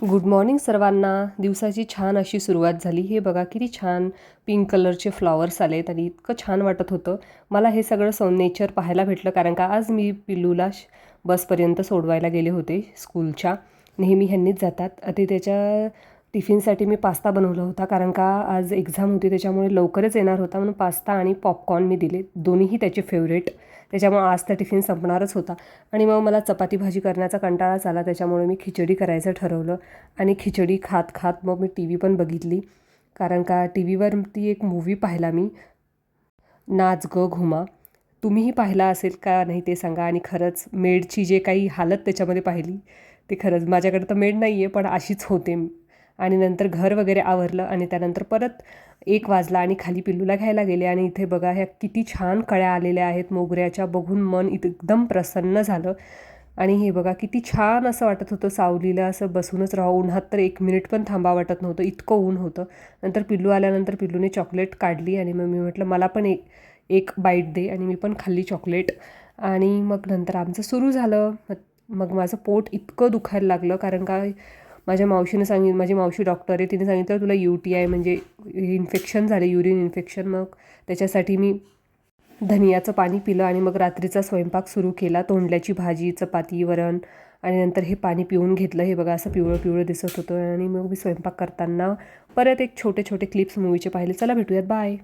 Good morning सर्वांना. दिवसाची छान अशी सुरुवात झाली. हे बघा किती छान पिंक कलरचे फ्लॉवर्स आलेत आणि इतकं छान वाटत होतं. मला हे सगळं नेचर पाहायला भेटलं कारण का आज मी पिल्लूला बसपर्यंत सोडवायला गेले होते स्कूलच्या. नेहमी ह्यांनीच जातात. ते त्याच्या टिफिनसाठी मी पास्ता बनवला होता कारण का आज एक्झाम होती, त्याच्यामुळे लवकरच येणार होता म्हणून पास्ता आणि पॉपकॉर्न मी दिले. दोन्हीही त्याचे फेवरेट. त्याच्यामुळे आज तर टिफिन संपणारच होता आणि मग मला चपाती भाजी करण्याचा कंटाळाच आला. त्याच्यामुळे मी खिचडी करायचं ठरवलं आणि खिचडी खात खात मग मी टी व्ही पण बघितली कारण का टी व्हीवरती एक मूव्ही पाहिला मी, नाच ग घुमा. तुम्हीही पाहिला असेल का नाही ते सांगा. आणि खरंच मेडची जे काही हालत त्याच्यामध्ये पाहिली ते खरंच, माझ्याकडे तर मेड नाही आहे पण अशीच होते. आणि नंतर घर वगैरे आवरलं आणि त्यानंतर परत 1 वाजला आणि खाली पिल्लूला घ्यायला गेले. आणि इथे बघा ह्या किती छान कळ्या आलेल्या आहेत मोगऱ्याच्या, बघून मन एकदम प्रसन्न झालं. आणि हे बघा किती छान असं वाटत होतं सावलीला असं बसूनच राहावं. उन्हात तर 1 मिनिट पण थांबा वाटत नव्हतं, इतकं ऊन होतं. नंतर पिल्लू आल्यानंतर पिल्लूने चॉकलेट काढली आणि मग मी म्हटलं मला पण एक बाईट दे आणि मी पण खाल्ली चॉकलेट. आणि मग नंतर आमचं सुरू झालं. मग माझं पोट इतकं दुखायला लागलं कारण का माझ्या माझी मावशी डॉक्टर आहे, तिने सांगितलं तुला UTI म्हणजे इन्फेक्शन झाले, युरिन इन्फेक्शन. मग त्याच्यासाठी मी धनियाचं पाणी पिलं आणि मग रात्रीचा स्वयंपाक सुरू केला. तोंडल्याची भाजी, चपाती, वरण आणि नंतर हे पाणी पिऊन घेतलं. हे बघा असं पिवळं पिवळं दिसत होतं. आणि मग मी स्वयंपाक करताना परत एक छोटे छोटे क्लिप्स मूवीचे पाहिले. चला भेटूयात, बाय.